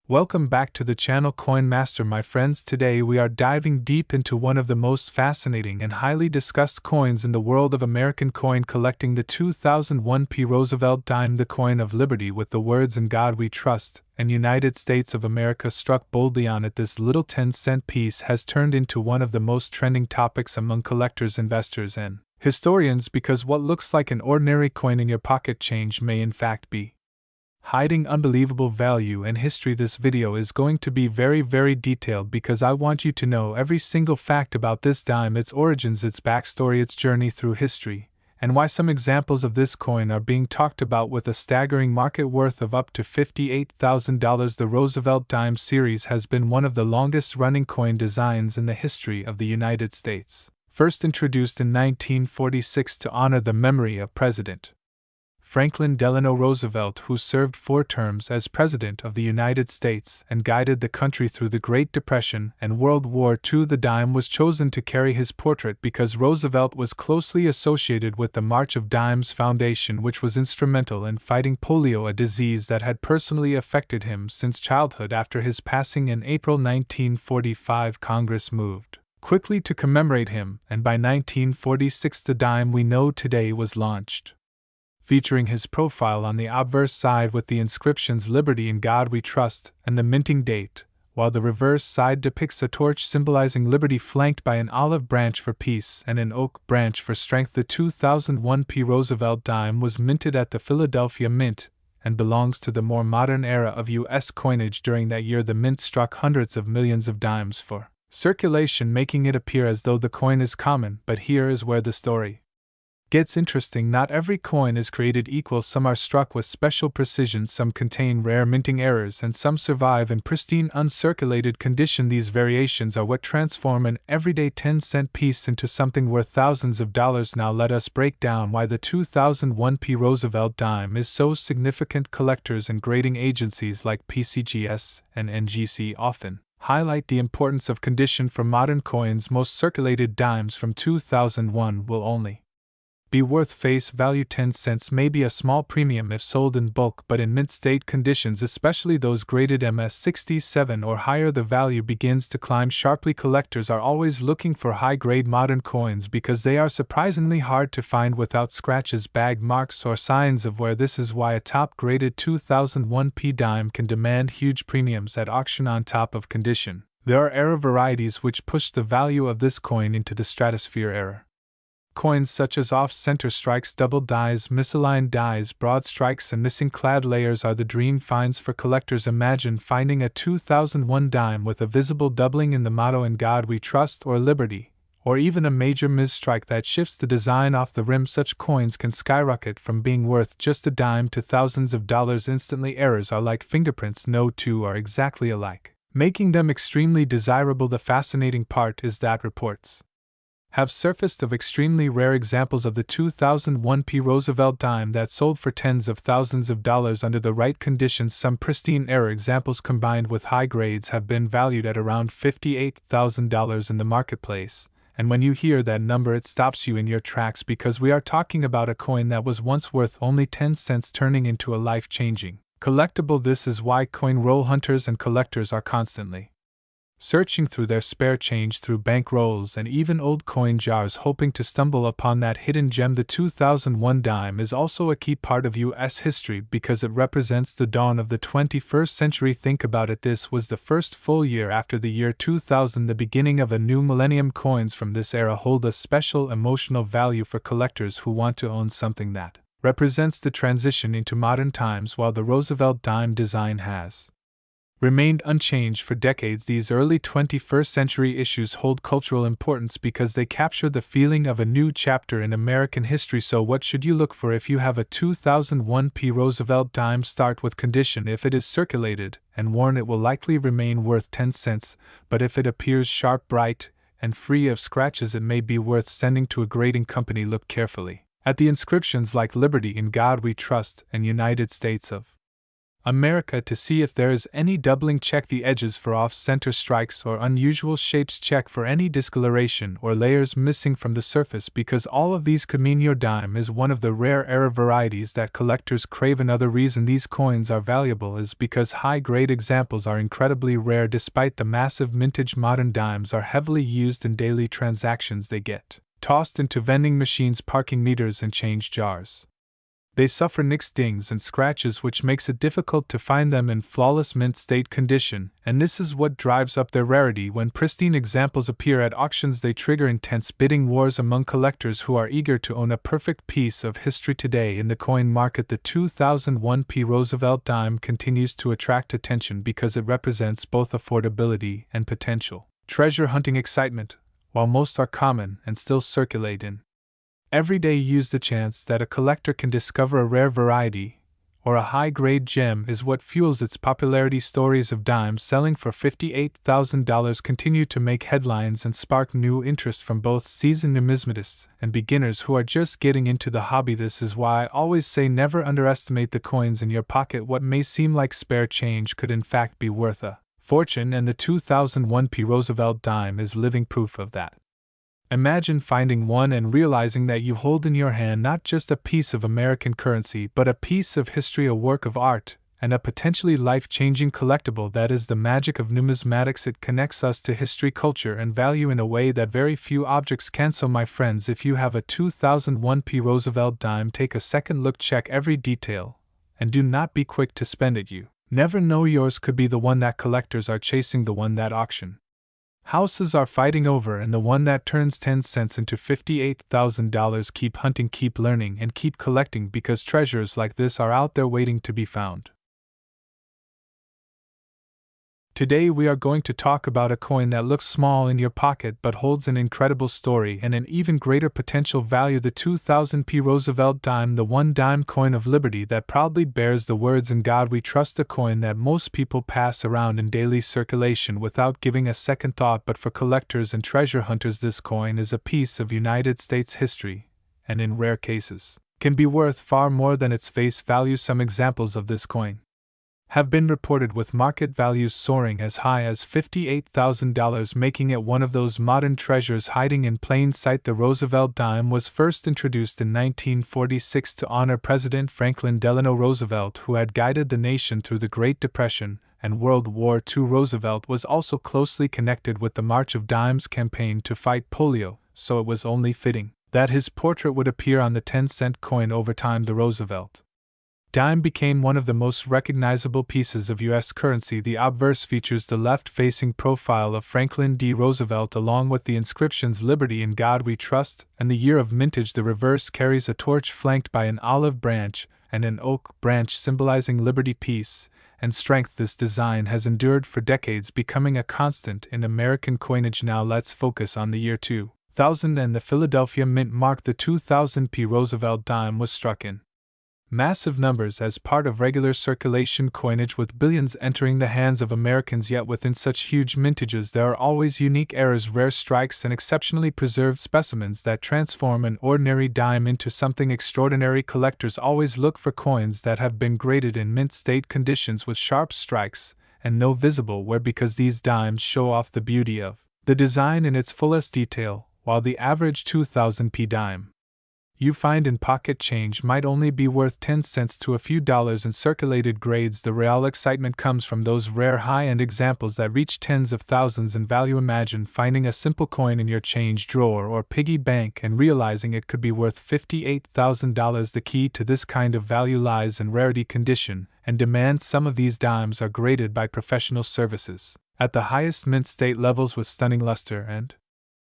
Welcome back to the channel Coin Master, my friends. Today we are diving deep into one of the most fascinating and highly discussed coins in the world of American coin collecting, the 2001 Roosevelt dime, the coin of liberty with the words "In God We Trust" and "United States of America" struck boldly on it. This little 10-cent piece has turned into one of the most trending topics among collectors, investors, and historians, because what looks like an ordinary coin in your pocket change may in fact be hiding unbelievable value and history. This video is going to be very detailed because I want you to know every single fact about this dime, its origins, its backstory, its journey through history, and why some examples of this coin are being talked about with a staggering market worth of up to $58,000. The Roosevelt dime series has been one of the longest running coin designs in the history of the United States. First introduced in 1946 to honor the memory of President Franklin Delano Roosevelt, who served 4 terms as President of the United States and guided the country through the Great Depression and World War II. The dime was chosen to carry his portrait because Roosevelt was closely associated with the March of Dimes Foundation, which was instrumental in fighting polio, a disease that had personally affected him since childhood. After his passing in April 1945, Congress moved quickly to commemorate him, and by 1946 the dime we know today was launched, featuring his profile on the obverse side with the inscriptions "Liberty, in God We Trust" and the minting date, while the reverse side depicts a torch symbolizing liberty flanked by an olive branch for peace and an oak branch for strength. The 2001 Roosevelt dime was minted at the Philadelphia Mint and belongs to the more modern era of U.S. coinage. During that year, the mint struck hundreds of millions of dimes for circulation, making it appear as though the coin is common. But here is where the story gets interesting. Not every coin is created equal. Some are struck with special precision, some contain rare minting errors, and some survive in pristine uncirculated condition. These variations are what transform an everyday 10-cent piece into something worth thousands of dollars. Now let us break down why the 2001 Roosevelt dime is so significant. Collectors and grading agencies like PCGS and NGC often highlight the importance of condition for modern coins. Most circulated dimes from 2001 will only be worth face value. 10 cents may be a small premium if sold in bulk, but in mint state conditions, especially those graded MS67 or higher, the value begins to climb sharply. Collectors are always looking for high-grade modern coins because they are surprisingly hard to find without scratches, bag marks, or signs of wear. This is why a top-graded 2001 dime can demand huge premiums at auction. On top of condition, there are error varieties which push the value of this coin into the stratosphere. Error coins such as off-center strikes, double dies, misaligned dies, broad strikes, and missing clad layers are the dream finds for collectors. Imagine finding a 2001 dime with a visible doubling in the motto "In God We Trust" or "Liberty," or even a major misstrike that shifts the design off the rim. Such coins can skyrocket from being worth just a dime to thousands of dollars instantly. Errors are like fingerprints, no two are exactly alike, making them extremely desirable. The fascinating part is that reports have surfaced of extremely rare examples of the 2001 Roosevelt dime that sold for tens of thousands of dollars under the right conditions. Some pristine error examples combined with high grades have been valued at around $58,000 in the marketplace, and when you hear that number it stops you in your tracks, because we are talking about a coin that was once worth only 10 cents turning into a life-changing collectible. This is why coin roll hunters and collectors are constantly searching through their spare change, through bank rolls, and even old coin jars, hoping to stumble upon that hidden gem. The 2001 dime is also a key part of U.S. history because it represents the dawn of the 21st century. Think about it, this was the first full year after the year 2000, the beginning of a new millennium. Coins from this era hold a special emotional value for collectors who want to own something that represents the transition into modern times. While the Roosevelt dime design has remained unchanged for decades, these early 21st century issues hold cultural importance because they capture the feeling of a new chapter in American history. So what should you look for if you have a 2001 Roosevelt dime? Start with condition. If it is circulated and worn, it will likely remain worth 10 cents, but if it appears sharp, bright, and free of scratches, it may be worth sending to a grading company. Look carefully at the inscriptions like "Liberty, in God We Trust" and "United States of America to see if there is any doubling, check the edges for off-center strikes or unusual shapes, check for any discoloration or layers missing from the surface, because all of these could mean your dime is one of the rare error varieties that collectors crave. Another reason these coins are valuable is because high-grade examples are incredibly rare. Despite the massive mintage, modern dimes are heavily used in daily transactions. They get tossed into vending machines, parking meters, and change jars. They suffer nicks, dings, and scratches, which makes it difficult to find them in flawless mint state condition, and this is what drives up their rarity. When pristine examples appear at auctions, they trigger intense bidding wars among collectors who are eager to own a perfect piece of history. Today in the coin market, the 2001 Roosevelt dime continues to attract attention because it represents both affordability and potential treasure hunting excitement. While most are common and still circulate in everyday use, the chance that a collector can discover a rare variety or a high-grade gem is what fuels its popularity. Stories of dimes selling for $58,000 continue to make headlines and spark new interest from both seasoned numismatists and beginners who are just getting into the hobby. This is why I always say never underestimate the coins in your pocket. What may seem like spare change could in fact be worth a fortune, and the 2001 Roosevelt dime is living proof of that. Imagine finding one and realizing that you hold in your hand not just a piece of American currency, but a piece of history, a work of art, and a potentially life-changing collectible. That is the magic of numismatics. It connects us to history, culture, and value in a way that very few objects can. So my friends, if you have a 2001 Roosevelt dime, take a second look, check every detail, and do not be quick to spend it. You never know, yours could be the one that collectors are chasing, the one that auction houses are fighting over, and the one that turns 10 cents into $58,000. Keep hunting, keep learning, and keep collecting, because treasures like this are out there waiting to be found. Today we are going to talk about a coin that looks small in your pocket but holds an incredible story and an even greater potential value, the 2000 Roosevelt dime, the one dime coin of liberty that proudly bears the words "In God We Trust," a coin that most people pass around in daily circulation without giving a second thought. But for collectors and treasure hunters, this coin is a piece of United States history, and in rare cases, can be worth far more than its face value. Some examples of this coin have been reported with market values soaring as high as $58,000, making it one of those modern treasures hiding in plain sight. The Roosevelt dime was first introduced in 1946 to honor President Franklin Delano Roosevelt, who had guided the nation through the Great Depression and World War II. Roosevelt was also closely connected with the March of Dimes campaign to fight polio, so it was only fitting that his portrait would appear on the 10-cent coin. Over time, the Roosevelt dime became one of the most recognizable pieces of U.S. currency. The obverse features the left-facing profile of Franklin D. Roosevelt along with the inscriptions "Liberty in God We Trust" and the year of mintage. The reverse carries a torch flanked by an olive branch and an oak branch symbolizing liberty, peace, and strength. This design has endured for decades, becoming a constant in American coinage. Now let's focus on the year 2000 and the Philadelphia Mint marked. The 2000 Roosevelt dime was struck in massive numbers as part of regular circulation coinage, with billions entering the hands of Americans. Yet within such huge mintages there are always unique errors, rare strikes, and exceptionally preserved specimens that transform an ordinary dime into something extraordinary. Collectors always look for coins that have been graded in mint state conditions with sharp strikes and no visible wear, because these dimes show off the beauty of the design in its fullest detail, while the average 2000 dime you find in pocket change might only be worth 10 cents to a few dollars in circulated grades. The real excitement comes from those rare high-end examples that reach tens of thousands in value. Imagine finding a simple coin in your change drawer or piggy bank and realizing it could be worth $58,000. The key to this kind of value lies in rarity, condition, and demand. Some of these dimes are graded by professional services at the highest mint state levels with stunning luster and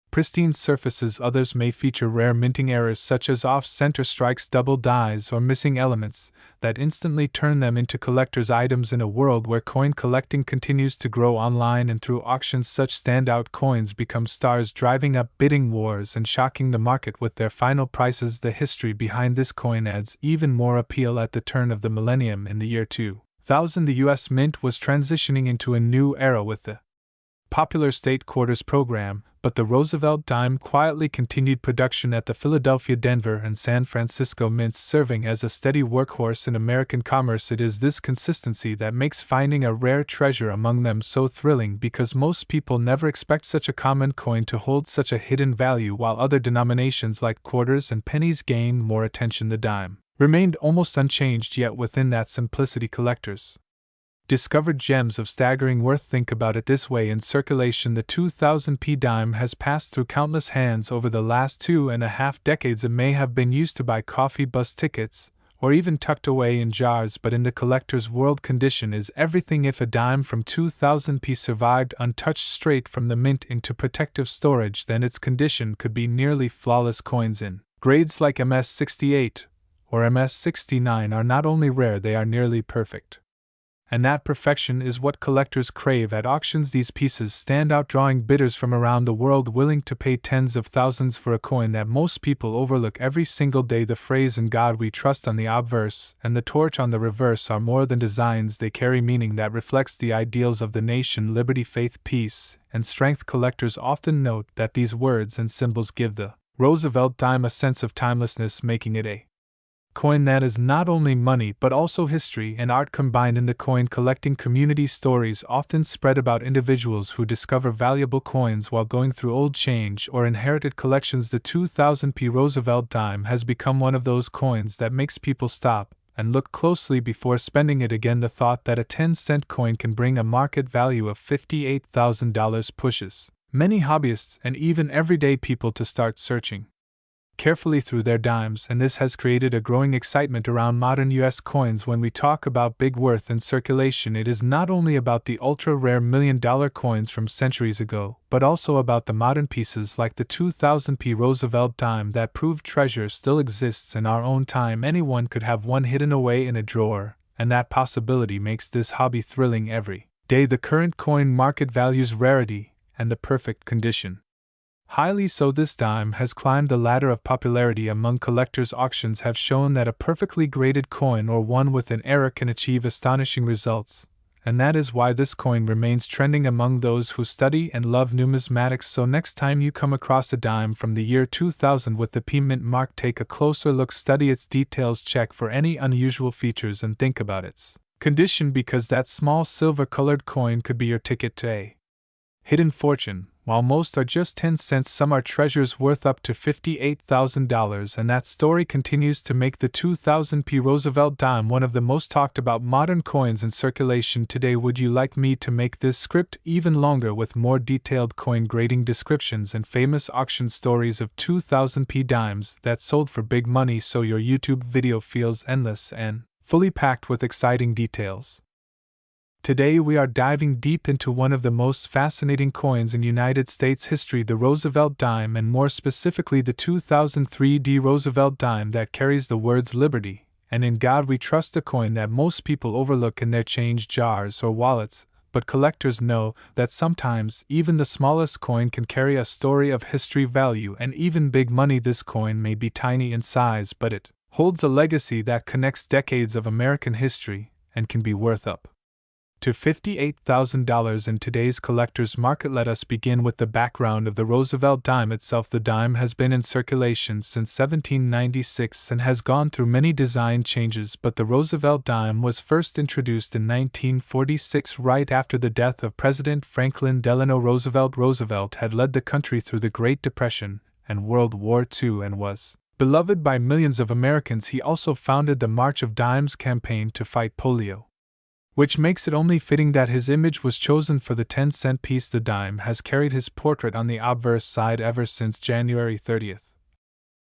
pristine surfaces. Others may feature rare minting errors such as off-center strikes, double dies, or missing elements that instantly turn them into collector's items. In a world where coin collecting continues to grow online and through auctions, such standout coins become stars, driving up bidding wars and shocking the market with their final prices. The history behind this coin adds even more appeal. At the turn of the millennium in the year 2000, the U.S. Mint was transitioning into a new era with the popular State Quarters program, but the Roosevelt dime quietly continued production at the Philadelphia, Denver, and San Francisco mints, serving as a steady workhorse in American commerce. It is this consistency that makes finding a rare treasure among them so thrilling, because most people never expect such a common coin to hold such a hidden value, while other denominations like quarters and pennies gain more attention. The dime remained almost unchanged, yet within that simplicity collectors discovered gems of staggering worth. Think about it this way: in circulation, the 2000p dime has passed through countless hands over the last 2.5 decades. It may have been used to buy coffee bus tickets, or even tucked away in jars, but in the collector's world, condition is everything. If a dime from 2000p survived untouched straight from the mint into protective storage, then its condition could be nearly flawless. Coins in grades like MS68 or MS69 are not only rare, they are nearly perfect. And that perfection is what collectors crave at auctions. These pieces stand out, drawing bidders from around the world willing to pay tens of thousands for a coin that most people overlook every single day. The phrase "In God We Trust" on the obverse and the torch on the reverse are more than designs, they carry meaning that reflects the ideals of the nation: liberty, faith, peace, and strength. Collectors often note that these words and symbols give the Roosevelt dime a sense of timelessness, making it a coin that is not only money but also history and art combined in the coin collecting community. Stories often spread about individuals who discover valuable coins while going through old change or inherited collections. The 2000p Roosevelt dime has become one of those coins that makes people stop and look closely before spending it. Again, the thought that a 10-cent coin can bring a market value of $58,000 pushes many hobbyists and even everyday people to start searching carefully through their dimes, and this has created a growing excitement around modern US coins. When we talk about big worth in circulation, it is not only about the ultra-rare $1,000,000 coins from centuries ago, but also about the modern pieces like the 2000p Roosevelt dime that prove treasure still exists in our own time. Anyone could have one hidden away in a drawer, and that possibility makes this hobby thrilling every day. The current coin market values rarity and the perfect condition highly, so this dime has climbed the ladder of popularity among collectors. Auctions have shown that a perfectly graded coin or one with an error can achieve astonishing results, and that is why this coin remains trending among those who study and love numismatics. So next time you come across a dime from the year 2000 with the P mint mark, take a closer look, study its details, check for any unusual features, and think about its condition, because that small silver-colored coin could be your ticket to a hidden fortune. While most are just 10 cents, some are treasures worth up to $58,000, and that story continues to make the 2000p Roosevelt dime one of the most talked about modern coins in circulation today. Would you like me to make this script even longer with more detailed coin grading descriptions and famous auction stories of 2000p dimes that sold for big money, so your YouTube video feels endless and fully packed with exciting details? Today we are diving deep into one of the most fascinating coins in United States history, the Roosevelt dime, and more specifically the 2003 Roosevelt dime that carries the words "Liberty" and "In God We Trust," a coin that most people overlook in their change jars or wallets, but collectors know that sometimes even the smallest coin can carry a story of history, value, and even big money. This coin may be tiny in size, but it holds a legacy that connects decades of American history and can be worth up to $58,000 in today's collector's market. Let us begin with the background of the Roosevelt dime itself. The dime has been in circulation since 1796 and has gone through many design changes, but the Roosevelt dime was first introduced in 1946, right after the death of President Franklin Delano Roosevelt. Roosevelt had led the country through the Great Depression and World War II and was beloved by millions of Americans. He also founded the March of Dimes campaign to fight polio, which makes it only fitting that his image was chosen for the 10-cent piece. The dime has carried his portrait on the obverse side ever since January 30,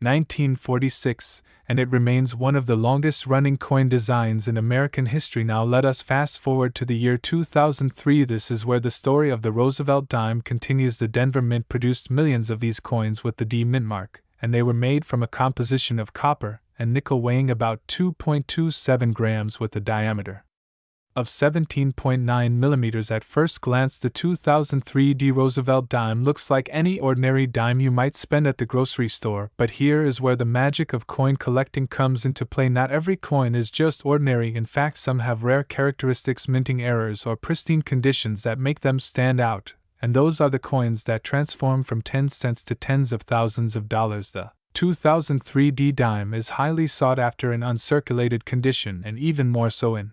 1946, and it remains one of the longest-running coin designs in American history. Now let us fast forward to the year 2003. This is where the story of the Roosevelt dime continues. The Denver Mint produced millions of these coins with the D mint mark, and they were made from a composition of copper and nickel, weighing about 2.27 grams with a diameter of 17.9 millimeters. At first glance, the 2003 Roosevelt dime looks like any ordinary dime you might spend at the grocery store, but here is where the magic of coin collecting comes into play. Not every coin is just ordinary. In fact, some have rare characteristics, minting errors, or pristine conditions that make them stand out, and those are the coins that transform from 10 cents to tens of thousands of dollars. The 2003 dime is highly sought after in uncirculated condition and even more so in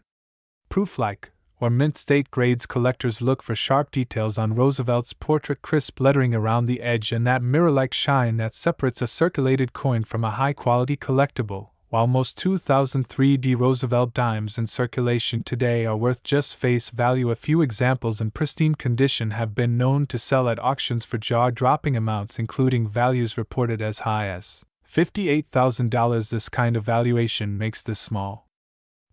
proof-like or mint state grades. Collectors look for sharp details on Roosevelt's portrait, crisp lettering around the edge, and that mirror-like shine that separates a circulated coin from a high-quality collectible. While most 2003 Roosevelt dimes in circulation today are worth just face value, a few examples in pristine condition have been known to sell at auctions for jaw-dropping amounts, including values reported as high as $58,000. This kind of valuation makes this small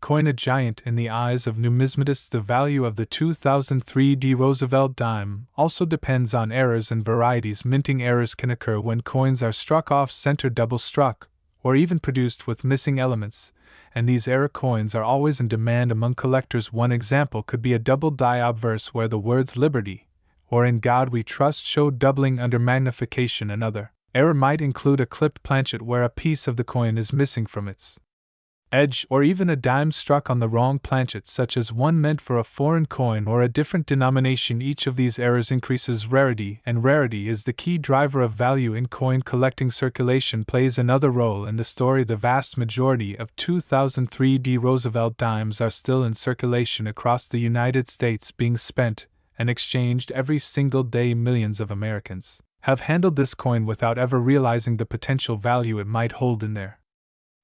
coin a giant in the eyes of numismatists. The value of the 2003 Roosevelt dime also depends on errors and varieties. Minting errors can occur when coins are struck off center, double struck, or even produced with missing elements, and these error coins are always in demand among collectors. One example could be a double die obverse where the words Liberty or In God We Trust show doubling under magnification. Another error might include a clipped planchet where a piece of the coin is missing from its edge, or even a dime struck on the wrong planchet, such as one meant for a foreign coin or a different denomination. Each of these errors increases rarity, and rarity is the key driver of value in coin collecting. Circulation plays another role in the story. The vast majority of 2003 Roosevelt dimes are still in circulation across the United States, being spent and exchanged every single day. Millions of Americans have handled this coin without ever realizing the potential value it might hold in their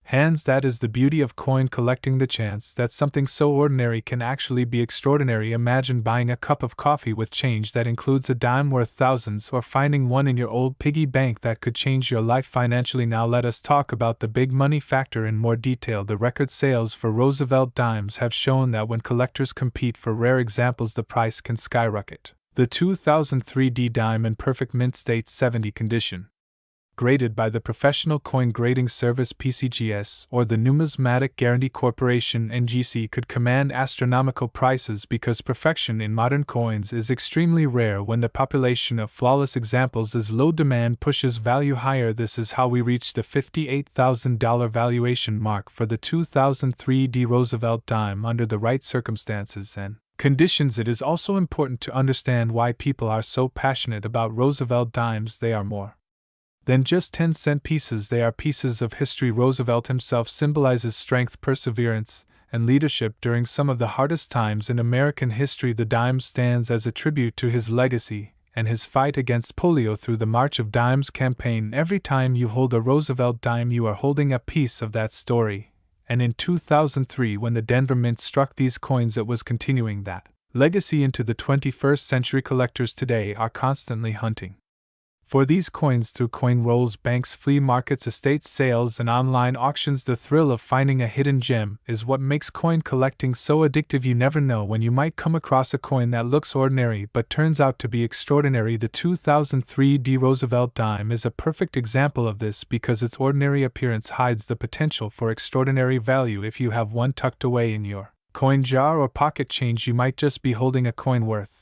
hands. That is the beauty of coin collecting, the chance that something so ordinary can actually be extraordinary. Imagine buying a cup of coffee with change that includes a dime worth thousands, or finding one in your old piggy bank that could change your life financially. Now let us talk about the big money factor in more detail. The record sales for Roosevelt dimes have shown that when collectors compete for rare examples, the price can skyrocket. The 2003 dime in perfect mint state 70 condition, graded by the Professional Coin Grading Service (PCGS) or the Numismatic Guarantee Corporation (NGC), could command astronomical prices because perfection in modern coins is extremely rare. When the population of flawless examples is low, demand pushes value higher. This is how we reach the $58,000 valuation mark for the 2003 Roosevelt dime under the right circumstances and conditions. It is also important to understand why people are so passionate about Roosevelt dimes. They are more than just 10-cent pieces. They are pieces of history. Roosevelt himself symbolizes strength, perseverance, and leadership during some of the hardest times in American history. The dime stands as a tribute to his legacy and his fight against polio through the March of Dimes campaign. Every time you hold a Roosevelt dime, you are holding a piece of that story. And in 2003, when the Denver Mint struck these coins, it was continuing that legacy into the 21st century. Collectors today are constantly hunting for these coins through coin rolls, banks, flea markets, estate sales, and online auctions. The thrill of finding a hidden gem is what makes coin collecting so addictive. You never know when you might come across a coin that looks ordinary but turns out to be extraordinary. The 2003 Roosevelt dime is a perfect example of this because its ordinary appearance hides the potential for extraordinary value. If you have one tucked away in your coin jar or pocket change, you might just be holding a coin worth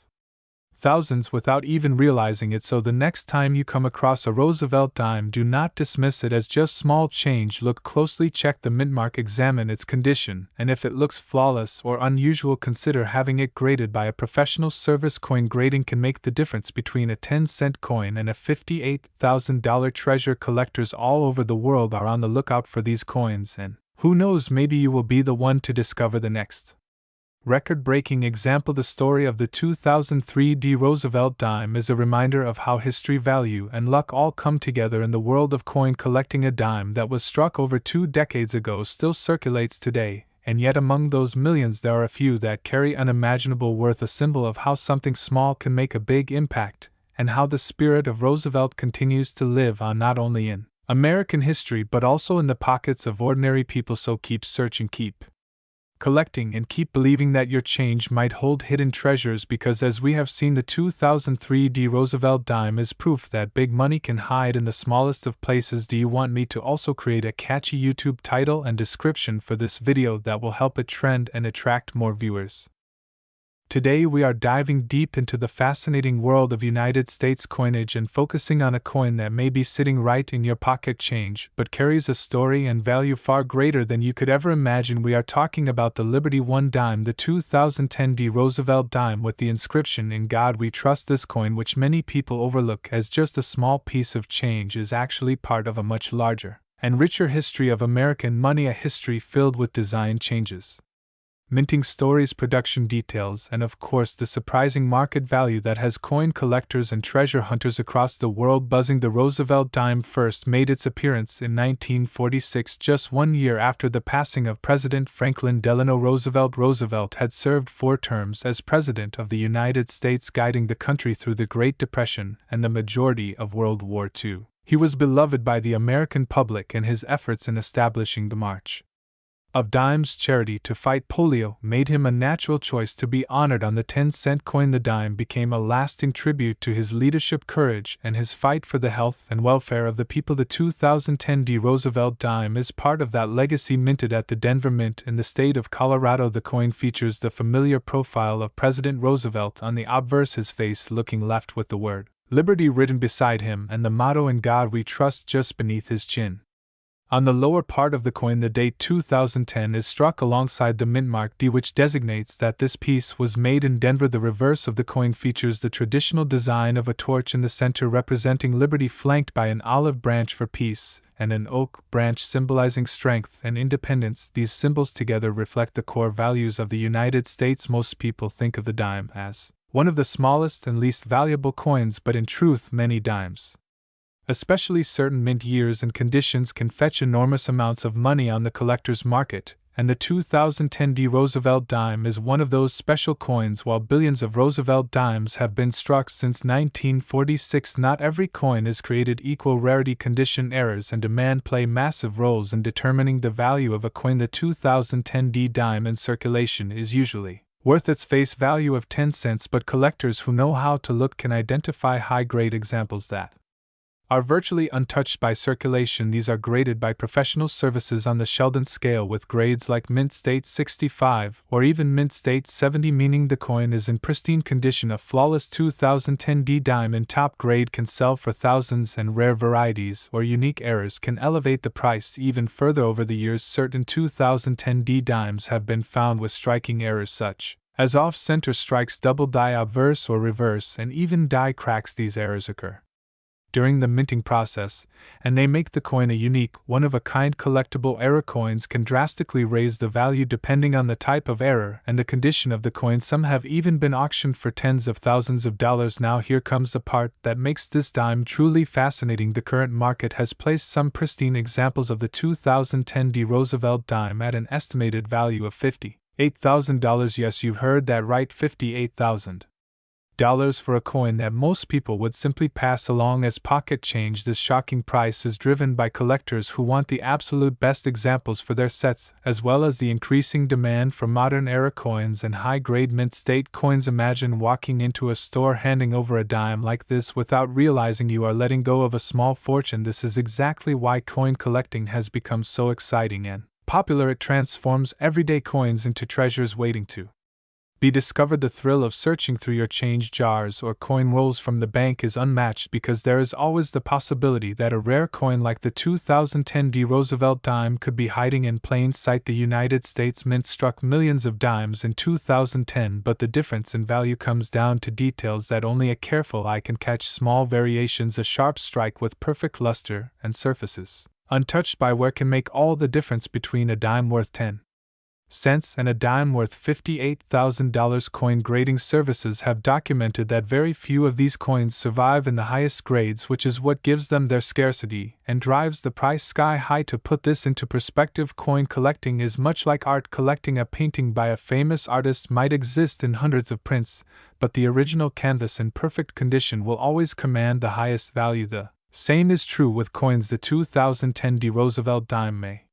thousands without even realizing it. So the next time you come across a Roosevelt dime, do not dismiss it as just small change. Look closely, check the mint mark, examine its condition, and if it looks flawless or unusual, consider having it graded by a professional service. Coin grading can make the difference between a 10-cent coin and a $58,000 treasure. Collectors all over the world are on the lookout for these coins, and who knows, maybe you will be the one to discover the next record-breaking example. The story of the 2003 Roosevelt dime is a reminder of how history, value, and luck all come together in the world of coin collecting. A dime that was struck over 2 decades ago still circulates today, and yet among those millions there are a few that carry unimaginable worth, a symbol of how something small can make a big impact, and how the spirit of Roosevelt continues to live on not only in American history but also in the pockets of ordinary people. So keep searching, keep collecting, and keep believing that your change might hold hidden treasures, because as we have seen, the 2003 Roosevelt dime is proof that big money can hide in the smallest of places. Do you want me to also create a catchy YouTube title and description for this video that will help it trend and attract more viewers? Today we are diving deep into the fascinating world of United States coinage and focusing on a coin that may be sitting right in your pocket change but carries a story and value far greater than you could ever imagine. We are talking about the Liberty I dime, the 2010 D Roosevelt dime with the inscription "In God We Trust." This coin, which many people overlook as just a small piece of change, is actually part of a much larger and richer history of American money, a history filled with design changes, minting stories, production details, and of course the surprising market value that has coin collectors and treasure hunters across the world buzzing. The Roosevelt dime first made its appearance in 1946, just 1 year after the passing of President Franklin Delano Roosevelt. Roosevelt had served 4 terms as President of the United States, guiding the country through the Great Depression and the majority of World War II. He was beloved by the American public, and his efforts in establishing the March of Dimes charity to fight polio made him a natural choice to be honored on the 10-cent coin. The dime became a lasting tribute to his leadership, courage, and his fight for the health and welfare of the people. The 2010 D Roosevelt dime is part of that legacy. Minted at the Denver Mint in the state of Colorado, the coin features the familiar profile of President Roosevelt on the obverse, his face looking left with the word Liberty written beside him and the motto "In God We Trust" just beneath his chin. On the lower part of the coin, the date 2010 is struck alongside the mint mark D, which designates that this piece was made in Denver. The reverse of the coin features the traditional design of a torch in the center representing liberty, flanked by an olive branch for peace and an oak branch symbolizing strength and independence. These symbols together reflect the core values of the United States. Most people think of the dime as one of the smallest and least valuable coins, but in truth, many dimes, especially certain mint years and conditions, can fetch enormous amounts of money on the collector's market, and the 2010 D Roosevelt dime is one of those special coins. While billions of Roosevelt dimes have been struck since 1946, not every coin is created equal. Rarity, condition, errors, and demand play massive roles in determining the value of a coin. The 2010 D dime in circulation is usually worth its face value of 10 cents, but collectors who know how to look can identify high-grade examples that are virtually untouched by circulation. These are graded by professional services on the Sheldon scale, with grades like Mint State 65 or even Mint State 70, meaning the coin is in pristine condition. A flawless 2010 D dime in top grade can sell for thousands, and rare varieties or unique errors can elevate the price even further. Over the years, certain 2010 D dimes have been found with striking errors such as off-center strikes, double die obverse or reverse, and even die cracks. These errors occur during the minting process, and they make the coin a unique, one-of-a-kind collectible. Error coins can drastically raise the value depending on the type of error and the condition of the coin. Some have even been auctioned for tens of thousands of dollars. Now here comes the part that makes this dime truly fascinating. The current market has placed some pristine examples of the 2010 D Roosevelt dime at an estimated value of $58,000. Yes, you heard that right, $58,000 for a coin that most people would simply pass along as pocket change. This shocking price is driven by collectors who want the absolute best examples for their sets, as well as the increasing demand for modern era coins and high-grade mint state coins. Imagine walking into a store handing over a dime like this without realizing you are letting go of a small fortune. This is exactly why coin collecting has become so exciting and popular. It transforms everyday coins into treasures waiting to be discovered. The thrill of searching through your change jars or coin rolls from the bank is unmatched, because there is always the possibility that a rare coin like the 2010 D Roosevelt dime could be hiding in plain sight. The United States Mint struck millions of dimes in 2010, but the difference in value comes down to details that only a careful eye can catch. Small variations, a sharp strike with perfect luster, and surfaces untouched by wear can make all the difference between a dime worth 10 cents and a dime worth $58,000. Coin grading services have documented that very few of these coins survive in the highest grades, which is what gives them their scarcity and drives the price sky high. To put this into perspective, coin collecting is much like art. Collecting a painting by a famous artist might exist in hundreds of prints, but the original canvas in perfect condition will always command the highest value. The same is true with coins. The 2010 D Roosevelt dime may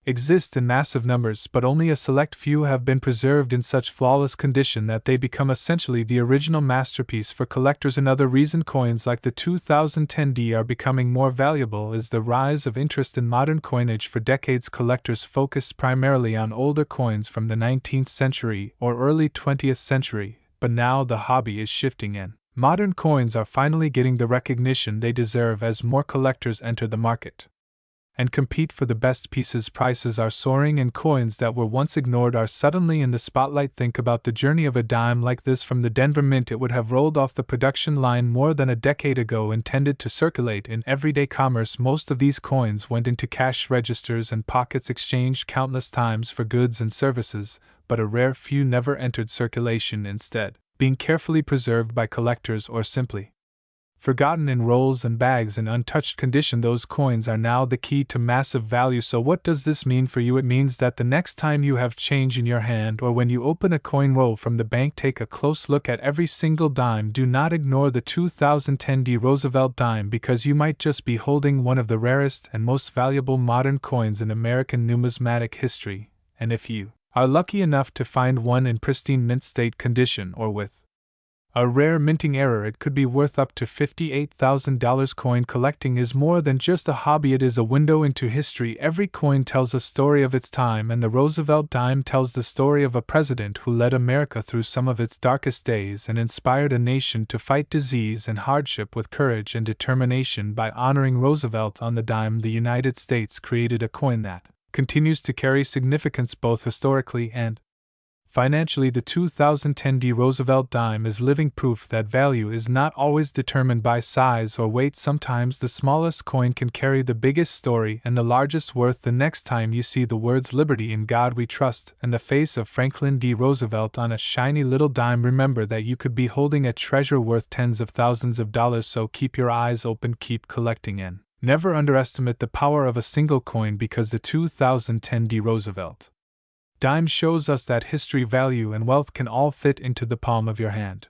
exist in massive numbers, but only a select few have been preserved in such flawless condition that they become essentially the original masterpiece for collectors. Another reason coins like the 2010D are becoming more valuable is the rise of interest in modern coinage. For decades, collectors focused primarily on older coins from the 19th century or early 20th century, but now the hobby is shifting and modern coins are finally getting the recognition they deserve as more collectors enter the market and compete for the best pieces. Prices are soaring and coins that were once ignored are suddenly in the spotlight. Think about the journey of a dime like this from the Denver Mint. It would have rolled off the production line more than a decade ago, intended to circulate in everyday commerce. Most of these coins went into cash registers and pockets, exchanged countless times for goods and services, but a rare few never entered circulation, instead being carefully preserved by collectors or simply forgotten in rolls and bags in untouched condition. Those coins are now the key to massive value. So what does this mean for you? It means that the next time you have change in your hand or when you open a coin roll from the bank, take a close look at every single dime. Do not ignore the 2010D Roosevelt dime, because you might just be holding one of the rarest and most valuable modern coins in American numismatic history. And if you are lucky enough to find one in pristine mint state condition or with a rare minting error, it could be worth up to $58,000. Coin collecting is more than just a hobby, it is a window into history. Every coin tells a story of its time, and the Roosevelt dime tells the story of a president who led America through some of its darkest days and inspired a nation to fight disease and hardship with courage and determination. By honoring Roosevelt on the dime, the United States created a coin that continues to carry significance both historically and financially. The 2010D Roosevelt dime is living proof that value is not always determined by size or weight. Sometimes the smallest coin can carry the biggest story and the largest worth. The next time you see the words "Liberty in God We Trust" and the face of Franklin D. Roosevelt on a shiny little dime, remember that you could be holding a treasure worth tens of thousands of dollars. So keep your eyes open, keep collecting, and never underestimate the power of a single coin, because the 2010D Roosevelt dime shows us that history, value, and wealth can all fit into the palm of your hand.